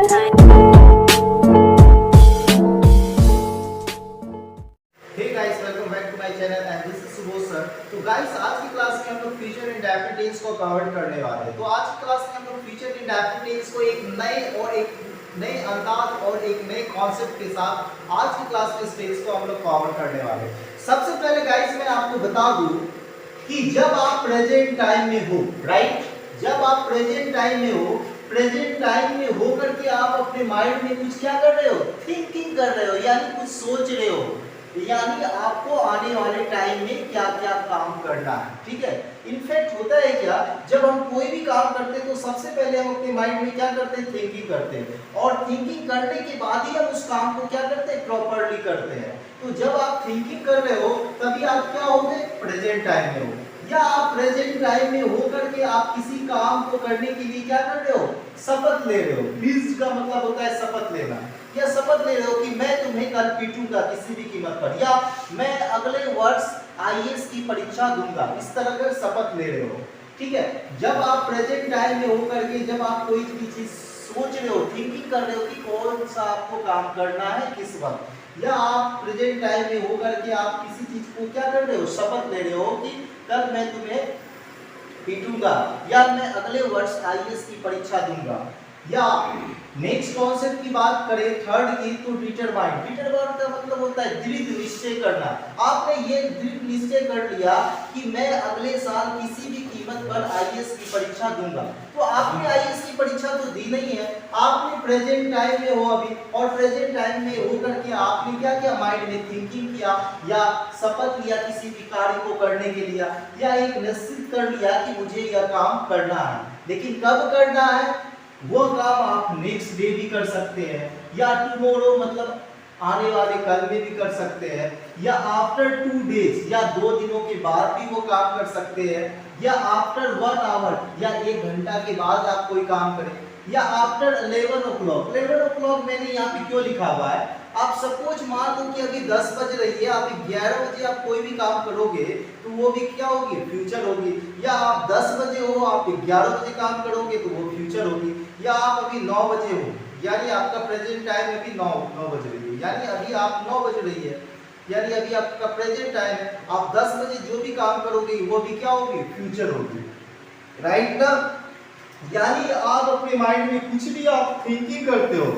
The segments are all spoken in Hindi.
तो गाइस आज की क्लास में हम लोग फ्यूचर इंडेफिनिट टेंस को कवर करने वाले हैं। तो आज की क्लास में हम लोग फ्यूचर इंडेफिनिट टेंस को एक नए अंदाज और एक नए कॉन्सेप्ट के साथ आज की क्लास में इस टेंस को हम लोग कवर करने वाले हैं। सबसे पहले गाइस मैं आपको बता दूं कि जब आप प्रेजेंट टाइम में हो, राइट, जब आप प्रेजेंट टाइम में हो, प्रेजेंट टाइम में होकर के आप अपने माइंड में कुछ क्या कर रहे हो, थिंकिंग कर रहे हो, यानी कुछ सोच रहे हो, यानी आपको आने वाले टाइम में क्या क्या काम करना है। ठीक है, इनफैक्ट होता है क्या, जब हम कोई भी काम करते हैं तो सबसे पहले हम अपने माइंड में क्या करते हैं, थिंकिंग करते हैं, और थिंकिंग करने के बाद ही हम उस काम को क्या करते हैं, प्रॉपर्ली करते हैं। तो जब आप थिंकिंग कर रहे हो तभी आप क्या होंगे, प्रेजेंट टाइम में हो, या आप प्रेजेंट टाइम में होकर के आप किसी काम को करने के लिए क्या कर रहे हो, शपथ ले रहे हो। प्लीज का मतलब होता है शपथ लेना, या शपथ ले रहे हो कि मैं तुम्हें कल पीटूंगा किसी भी कीमत पर, या मैं अगले वर्ष आईएएस की परीक्षा दूंगा, इस तरह का शपथ ले रहे हो। ठीक है, जब आप प्रेजेंट टाइम में होकर के जब आप कोई भी चीज सोच रहे हो, थिंकिंग कर रहे हो कि कौन सा आपको काम करना है किस वक्त, या आप प्रेजेंट टाइम में होकर के आप किसी चीज को क्या कर रहे हो, शपथ ले रहे हो कि कल मैं तुम्हें पीटूंगा, या मैं अगले वर्ष आईएएस की परीक्षा दूंगा। या नेक्स्ट कॉन्सेप्ट की बात करें थर्ड की, तो डिटरमाइन। डिटरमाइन का मतलब होता है दृढ़ निश्चय करना। आपने ये दृढ़ निश्चय कर लिया कि मैं अगले साल किसी भी कीमत पर आईएएस की परीक्षा दूंगा। तो आपने आईएएस की परीक्षा तो दी नहीं है, आपने प्रेजेंट टाइम में हो अभी, और प्रेजेंट टाइम में होकर के आपने क्या किया, माइंड में थिंकिंग किया, या शपथ लिया किसी भी कार्य को करने के लिए, या एक निश्चित कर लिया कि मुझे यह काम करना है। लेकिन कब करना है, वो काम आप नेक्स्ट डे भी कर सकते हैं, या टुमारो मतलब आने वाले कल में भी कर सकते हैं, या आफ्टर 2 डेज या 2 दिनों के बाद भी वो काम कर सकते हैं, या आफ्टर 1 आवर या 1 घंटा के बाद आप कोई काम करें, या आफ्टर 11 ओ क्लॉक। 11 ओ क्लॉक मैंने यहाँ पे क्यों लिखा हुआ है, आप सपोज मान लो कि अभी 10 बज रही है, आप 11 बजे आप कोई भी काम करोगे तो वो भी क्या होगी, फ्यूचर होगी, या आप 10 बजे हो आप 11 बजे काम करोगे तो वो फ्यूचर होगी, या आप अभी 9 बजे हो, यानी आपका प्रेजेंट टाइम अभी 9 बज रही है, यानी अभी आप 9 बज रही है, यानी अभी आपका प्रेजेंट टाइम है, आप 10 बजे जो भी काम करोगे वो भी क्या होगी, फ्यूचर होगी, राइट ना। यानी आप अपने माइंड में कुछ भी आप थिंकिंग करते हो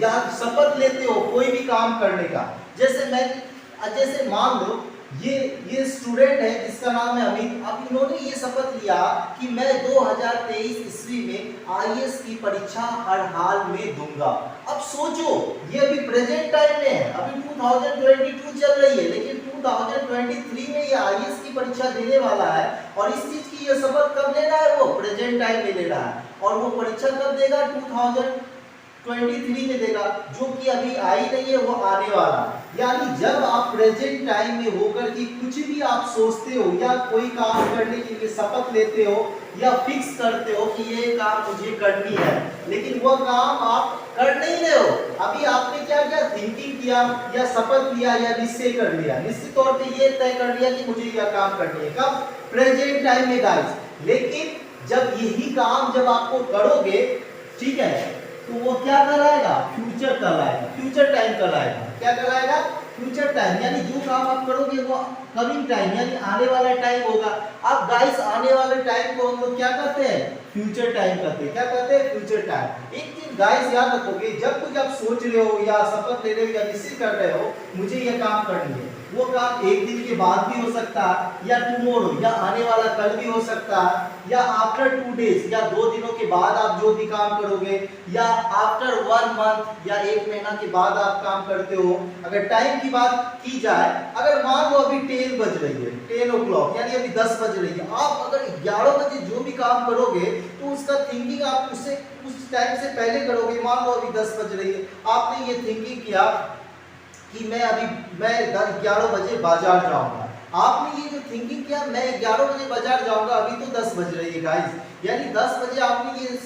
या शपथ लेते हो कोई भी काम करने का। जैसे मान लो ये स्टूडेंट है जिसका नाम है अमित, अब इन्होंने ये शपथ लिया कि मैं 2023 ईस्वी में आईएएस की परीक्षा हर हाल में दूंगा। अब सोचो ये अभी प्रेजेंट टाइम में है, अभी 2022 चल रही है, लेकिन 2023 में ये आईएएस की परीक्षा देने वाला है, और इस चीज की ये शपथ कब ले रहा है, वो प्रेजेंट टाइम में ले रहा है, और वो परीक्षा कब देगा, 2023 में देगा, जो कि अभी आई नहीं है, वो आने वाला। यानी जब आप प्रेजेंट टाइम में होकर कि कुछ भी आप सोचते हो या कोई काम करने के लिए शपथ लेते हो या फिक्स करते हो कि ये काम मुझे करनी है, लेकिन वो काम आप कर नहीं रहे हो, अभी आपने क्या किया, थिंकिंग किया या शपथ लिया या निश्चय कर लिया, निश्चित तौर पे ये तय कर लिया कि मुझे यह काम करनी है, कब, प्रेजेंट टाइम में गाइस। लेकिन जब यही काम जब आपको करोगे, ठीक है, तो वो क्या कराएगा, फ्यूचर कराएगा, फ्यूचर टाइम कराएगा, क्या कराएगा, फ्यूचर टाइम, यानी जो काम आप करोगे वो कमिंग टाइम यानी आने वाला टाइम होगा। अब गाइस आने वाले टाइम को हम लोग क्या कहते हैं, फ्यूचर टाइम कहते हैं, क्या कहते हैं, फ्यूचर टाइम। एक चीज गाइस याद रखोगे, जब कुछ आप सोच रहे हो या शपथ ले रहे हो या निश्चय कर रहे हो मुझे ये काम करनी है, वो काम एक दिन के बाद भी हो सकता है, या टुमारो या आने वाला कल भी हो सकता है, या आफ्टर 2 डेज या 2 दिनों के बाद आप जो भी काम करोगे, या आफ्टर 1 मंथ या 1 महीना के बाद आप काम करते हो। अगर टाइम की बात की जाए, अगर मान लो अभी 10 बज रही है, 10 ओ क्लॉक यानी अभी 10 बज रही है, आप अगर 11 बजे जो भी काम करोगे तो उसका थिंकिंग आप उससे उस टाइम से पहले करोगे। मान लो अभी 10 बज रही है, आपने ये थिंकिंग किया कि मैं 11 बजे बाजार जाऊंगा, आपने ये जो थिंकिंग किया मैं 11 बजे बाजार जाऊंगा, अभी तो 10 बज रही है गाइस, यानी 10 बजे आपने ये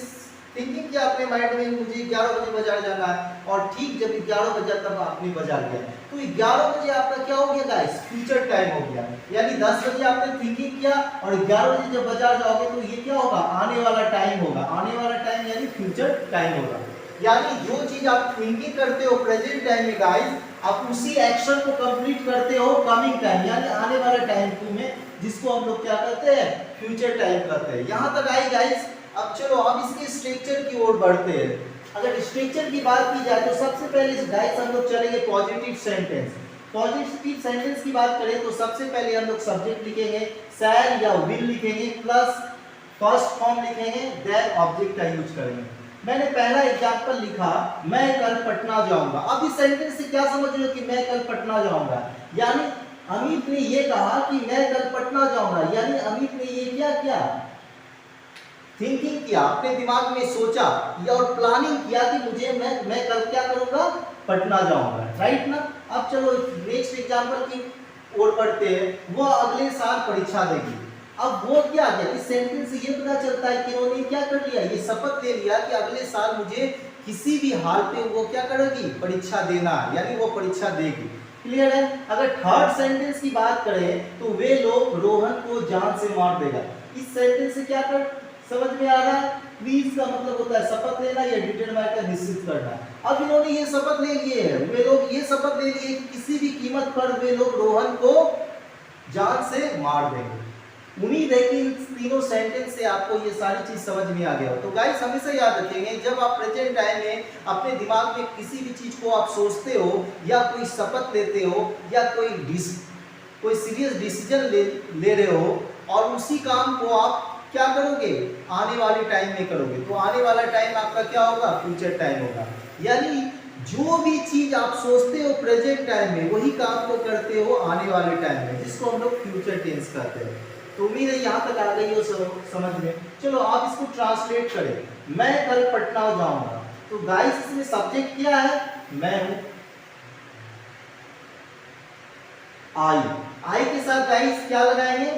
थिंकिंग किया अपने माइंड में मुझे 11 बजे बाजार जाना है, और ठीक जब 11 बजे तब आपने बाजार गया, तो 11 बजे आपका क्या हो गया गाइस, फ्यूचर टाइम हो गया, यानी 10 बजे आपने थिंकिंग किया और 11 बजे जब बाजार जाओगे तो ये क्या होगा, आने वाला टाइम होगा, आने वाला टाइम यानी फ्यूचर टाइम होगा। यानी जो चीज आप थिंकिंग करते हो प्रेजेंट टाइम में गाइस, आप उसी एक्शन को कंप्लीट करते हो कमिंग टाइम यानी आने वाले टाइम को में, जिसको हम लोग क्या कहते हैं, फ्यूचर टाइम कहते हैं। यहां तक आई गाइस। अब चलो अब इसके स्ट्रक्चर की ओर बढ़ते हैं। अगर स्ट्रक्चर की बात की जाए तो सबसे पहले गाइस हम लोग चलेंगे पॉजिटिव सेंटेंस। पॉजिटिव सेंटेंस की बात करें तो सबसे पहले हम लोग सब्जेक्ट लिखेंगे शैल या विल लिखेंगे, प्लस फर्स्ट फॉर्म लिखेंगे, देन ऑब्जेक्ट का यूज करेंगे। मैंने पहला एग्जांपल लिखा, मैं कल पटना जाऊंगा। अब इस सेंटेंस से क्या समझ रहे हो कि मैं कल पटना जाऊंगा, यानी अमित ने ये कहा कि मैं कल पटना जाऊंगा, यानी अमित ने ये क्या थिंकिंग किया, अपने दिमाग में सोचा या और प्लानिंग किया कि मुझे मैं कल क्या करूंगा, पटना जाऊंगा, राइट ना। अब चलो नेक्स्ट एग्जांपल की ओर बढ़ते हैं। वो अगले साल परीक्षा देगी। अब वो क्या है, इस सेंटेंस से ये पता चलता है कि उन्होंने क्या कर लिया, ये शपथ ले लिया कि अगले साल मुझे किसी भी हाल पे वो क्या करेगी, परीक्षा देना, यानी वो परीक्षा देगी। क्लियर है। अगर थर्ड सेंटेंस की बात करें तो वे लोग रोहन को जान से मार देगा। इस सेंटेंस से क्या कर समझ में आ रहा है, प्लीज का मतलब होता है शपथ लेना या डिटरमाइन का निश्चित करना। अब इन्होंने ये शपथ ले लिए है, वे लोग ये शपथ ले लिए कि किसी भी कीमत पर वे लोग रोहन को जान से मार देंगे। उम्मीद है कि इन तीनों सेंटेंस से आपको ये सारी चीज समझ में आ गया हो। तो गाइस हमेशा याद रखेंगे, जब आप प्रेजेंट टाइम में अपने दिमाग में किसी भी चीज को आप सोचते हो या कोई शपथ लेते हो या कोई सीरियस डिसीजन ले रहे हो और उसी काम को आप क्या करोगे, आने वाले टाइम में करोगे, तो आने वाला टाइम आपका क्या होगा, फ्यूचर टाइम होगा। यानी जो भी चीज आप सोचते हो प्रेजेंट टाइम में वही काम को करते हो आने वाले टाइम में, जिसको हम लोग फ्यूचर टेंस कहते हैं। तो उम्मीद है यहाँ तक आ गई हो समझ में। चलो आप इसको ट्रांसलेट करें, मैं कल पटना जाऊंगा। तो गाइस इसमें सब्जेक्ट क्या है, मैं हूं, आई के साथ गाइस क्या लगाएंगे,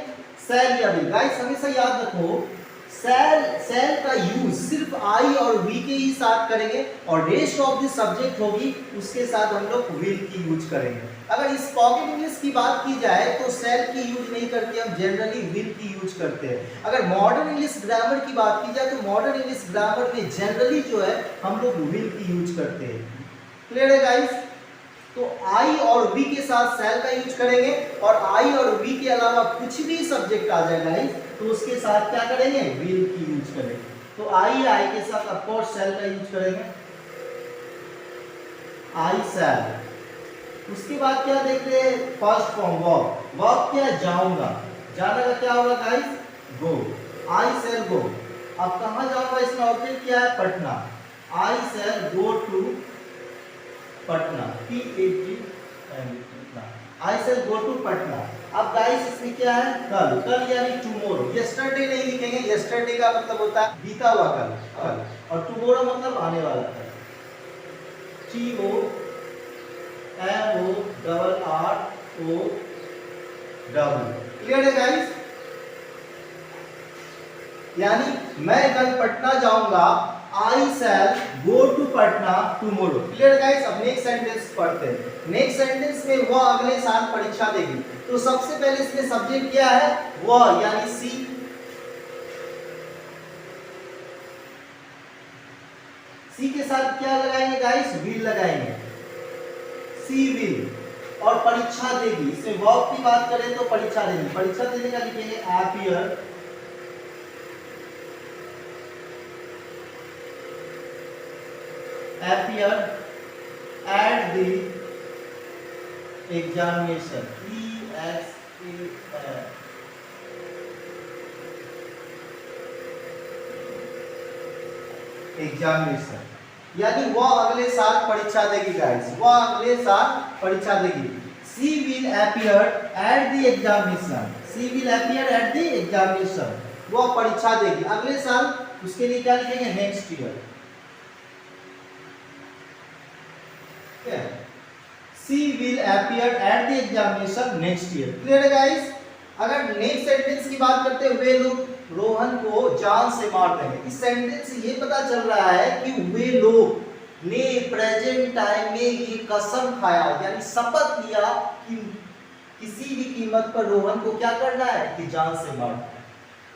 सेल या विल। गाइस हमेशा याद रखो, सेल का यूज सिर्फ आई और वी के ही साथ करेंगे और रेस्ट ऑफ द सब्जेक्ट होगी उसके साथ हम लोग विल की यूज करेंगे। अगर स्पोकन इंग्लिश की बात की जाए तो सेल की यूज नहीं करके हम जनरली विल की यूज करते हैं। अगर मॉडर्न इंग्लिश ग्रामर की बात की जाए तो मॉडर्न इंग्लिश ग्रामर में जनरली जो है हम लोग विल की यूज करते हैं। क्लियर है गाइस। तो आई और वी के साथ सेल का यूज करेंगे और आई और वी के अलावा कुछ भी सब्जेक्ट आ जाए गाइस तो उसके साथ क्या करेंगे, विल की यूज करेंगे। तो आई के साथ ऑफ कोर्स सेल का यूज करेंगे, आई सेल। उसके बाद क्या देख रहे हैं, फर्स्ट फॉर्म वर्ब। वर्ब क्या है, जाऊंगा, जाने का क्या होगा गाइस, गो, आई सेल गो। अब कहां जाऊंगा, इसमें ऑब्जेक्ट क्या है, Patna, I shall go to Patna, I shall go to Patna. अब गाइस इसमें क्या है, कल, कल यानी टुमारो। यस्टरडे नहीं लिखेंगे, यस्टरडे का मतलब होता है बीता हुआ कल, और टुमारो मतलब आने वाला कल। TOMORRO। क्लियर है गाइस। यानी मैं कल पटना जाऊंगा, I shall go to Patna tomorrow. Clear guys. अब नेक्स्ट सेंटेंस पढ़ते हैं। नेक्स्ट सेंटेंस में वह अगले साल परीक्षा देगी। तो सबसे पहले इसमें सब्जेक्ट क्या है, वह यानी सी, सी के साथ क्या लगाएंगे गाइस, विल लगाएंगे, सी विल। और परीक्षा देगी, इसमें वर्ब की बात करें तो परीक्षा देगी, परीक्षा देने का लिखेंगे appear, appear at the examination, EXAM, examination. यानी वो अगले साल परीक्षा देगी गाइस, वो अगले साल परीक्षा देगी। She will appear at the examination, she will appear at the examination, वो परीक्षा देगी अगले साल। उसके लिए क्या लिखेंगे, next year. She will appear at the examination next year। Clear है गाइस। अगर नेक्स्ट सेंटेंस की बात करते हैं, वे लोग रोहन को जान से मार देंगे। इस सेंटेंस से ये पता चल रहा है कि वे लोग ने प्रेजेंट टाइम में ये कसम खाया, यानी शपथ लिया कि किसी भी कीमत पर रोहन को क्या करना है, कि जान से मारना है।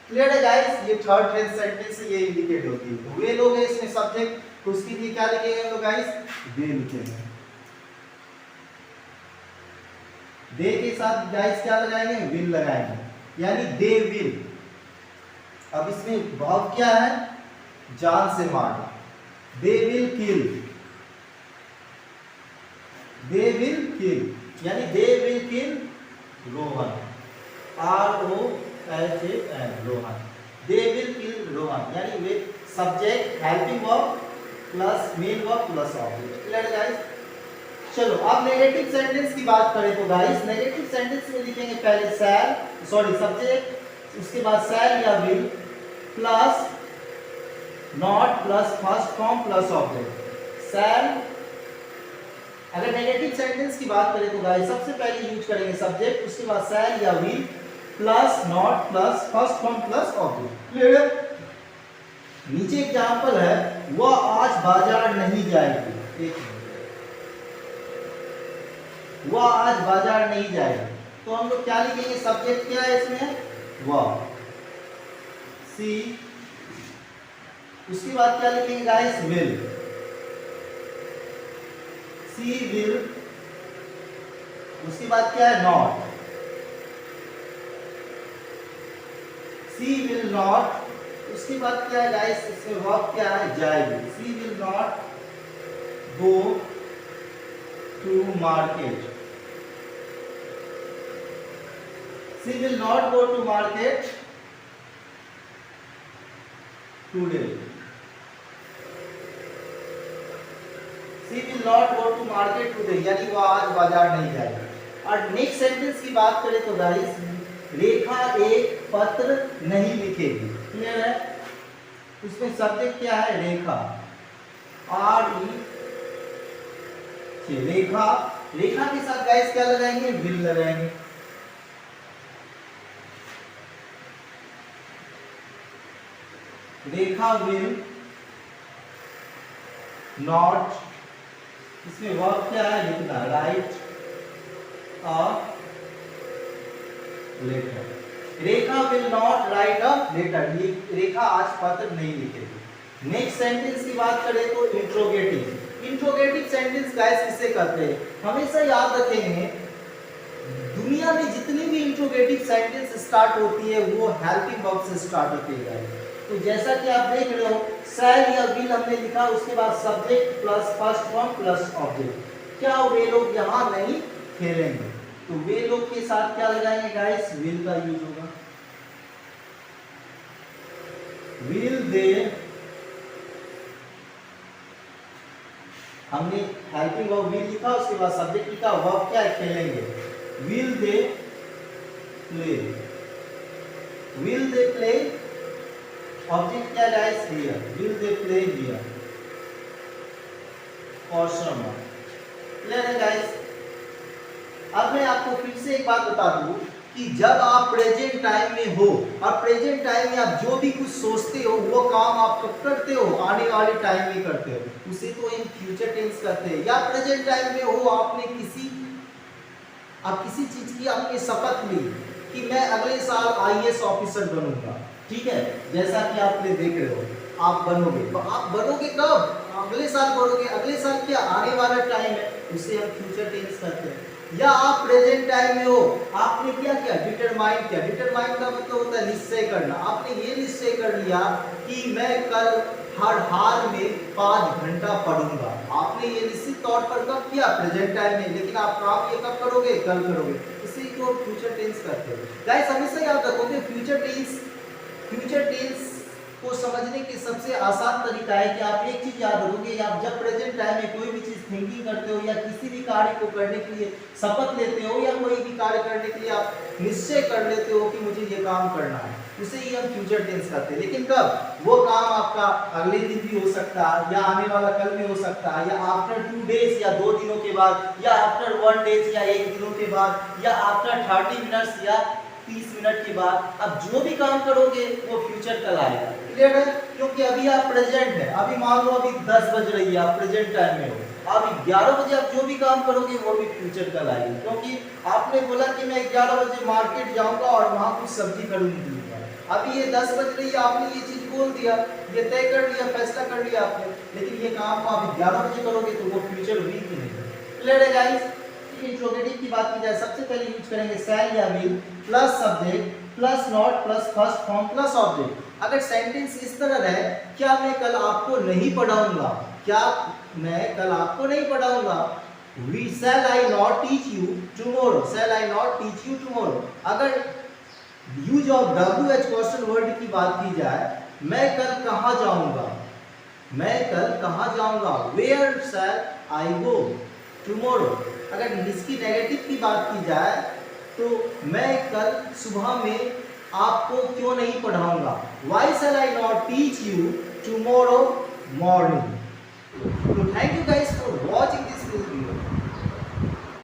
क्लियर है गाइस। ये थर्ड सेंटेंस से ये इंडिकेट होती है। तो वे लोग है, इसमें सब्जेक्ट तो उसके लिए क्या लिखेंगे हम लोग गाइस, दे लिखेंगे। दे के साथ गाइस क्या लगाएंगे, विल लगाएंगे, यानी दे विल। अब इसमें भाव क्या है, जान से मारना। दे will kill, they will kill, यानी they will kill Rohan, ROHAN Rohan. They will kill Rohan, यानी वे subject helping verb plus main verb plus object. Clear guys? चलो अब नेगेटिव सेंटेंस की बात करें तो गाइस नेगेटिव सेंटेंस में लिखेंगे पहले शैल, सॉरी सब्जेक्ट, उसके बाद शैल या will plus not plus first form plus object. Shall, अगर नेगेटिव सेंटेंस की बात करें तो गाइस सबसे पहले यूज करेंगे सब्जेक्ट, उसके बाद शैल या will plus not plus first form plus object. Clear? नीचे एग्जांपल है, वह आज बाजार नहीं जाएगी। एक मिनट, वह आज बाजार नहीं जाएगी, तो हम लोग क्या लिखेंगे, सब्जेक्ट क्या है इसमें, वह, सी, उसके बाद क्या लिखेंगे गाइस, विल, सी विल, उसके बाद क्या है, नॉट, सी विल नॉट, उसके बाद क्या है गाइस, इसमें वर्ब क्या है, जाएगी, she will not go to market, she will not go to market today, she will not go to market today, यानी वो आज बाजार नहीं जाएगी। और नेक्स्ट सेंटेंस की बात करें तो गाइस रेखा एक पत्र नहीं लिखेगी। क्लियर है? उसमें सब्जेक्ट क्या है, रेखा, RE, रेखा, रेखा के साथ गाइस क्या लगाएंगे, विल लगाएंगे। रेखा विल नॉट, इसमें वर्ब क्या है, लिखना, write a letter, Rekha will not write a letter, Rekha आज पत्र नहीं लिखेगी। नेक्स्ट सेंटेंस की बात करें तो इंट्रोगेटिव। इंट्रोगेटिव सेंटेंस गाइस किससे करते हैं, हमेशा याद रखेंगे दुनिया में जितनी भी इंट्रोगेटिव सेंटेंस स्टार्ट होती है वो हेल्पिंग वर्ब से स्टार्ट होती है। तो जैसा कि आप देख रहे हो शैल या विल हमने लिखा, उसके बाद subject plus first form plus object. क्या वे लोग यहाँ नहीं खेलेंगे, तो वे लोग के साथ क्या लगाएंगे गाइस, विल का यूज होगा। विल दे, हमने हेल्पिंग वर्ब विल लिखा, उसके बाद सब्जेक्ट लिखा, वर्ब क्या है, खेलेंगे, will they play, will they play, object क्या guys, here, will they play here, question mark. Clear है गाइस? अब मैं आपको फिर से एक बात बता दूं कि जब आप प्रेजेंट टाइम में हो और प्रेजेंट टाइम में आप जो भी कुछ सोचते हो वो काम आप कब करते हो, आने वाले टाइम में करते हो, उसे तो इन फ्यूचर टेंस करते हैं। या प्रेजेंट टाइम में हो, आपने किसी चीज की आपने शपथ ली कि मैं अगले साल IAS ऑफिसर बनूंगा, ठीक है, जैसा कि आप देख रहे हो आप बनोगे, तो आप बनोगे कब, अगले साल बनोगे, अगले साल क्या, आने वाला टाइम है, उसे हम फ्यूचर टेंस करते हैं। या आप प्रेजेंट टाइम में हो, आपने क्या किया, डिटरमाइन किया, डिटरमाइन का मतलब होता है निश्चय करना, आपने ये निश्चय कर लिया कि मैं कल हर हाल में 5 घंटा पढ़ूंगा, आपने ये निश्चित तौर पर कब किया, प्रेजेंट टाइम में, लेकिन आप काम ये कब करोगे, कल करोगे, इसी को फ्यूचर टेंस करते हैं। गाइस हमेशा याद रखोगे फ्यूचर टेंस को समझने के सबसे आसान तरीका है कि आप एक चीज याद रखोगे, आप जब प्रेजेंट टाइम में कोई भी चीज थिंकिंग करते हो या किसी भी कार्य को करने के लिए शपथ लेते हो या कोई भी कार्य करने के लिए आप निश्चय कर लेते हो कि मुझे ये काम करना है, उसे ही हम फ्यूचर टेंस करते हैं। लेकिन कब, वो काम आपका अगले दिन भी हो सकता है या आने वाला कल भी हो सकता है, या आफ्टर 2 डेज या 2 दिनों के बाद, या आफ्टर 1 डेज या 1 दिनों के बाद, या आफ्टर 30 मिनट्स या 30 मिनट के बाद। अब जो भी काम करोगे वो फ्यूचर कल आएगा। क्लियर है? क्योंकि अभी आप प्रेजेंट है, अभी मान लो अभी 10 बज रही है, आप प्रेजेंट टाइम में हो, अभी 11 बजे आप जो भी काम करोगे वो भी फ्यूचर कल आएगी, क्योंकि आपने बोला कि मैं 11 बजे मार्केट जाऊंगा और वहां कुछ सब्जी खरीदूंगा, अभी ये 10 बज रही है, आपने ये चीज बोल दिया, ये तय कर लिया, फैसला कर लिया आपने, लेकिन ये काम को आप 11 बजे करोगे तो वो फ्यूचर वीक नहीं है। क्लियर है गाइस? इंट्रोगेटिव की बात की जाए सबसे पहले यूज करेंगे शैल या will plus subject plus not plus first form plus object. अगर सेंटेंस इस तरह है, क्या मैं कल आपको नहीं पढ़ाऊंगा, क्या मैं कल आपको नहीं पढ़ाऊंगा, We shall I not teach you tomorrow, shall I not teach you tomorrow। अगर use of WH question word की बात की जाए, मैं कल कहाँ जाऊंगा, मैं कल कहाँ जाऊंगा, Where shall I go tomorrow। अगर इसकी नेगेटिव की बात की जाए तो मैं कल सुबह में आपको क्यों नहीं पढ़ाऊंगा, Why shall I not teach you tomorrow morning। तो thank you guys for watching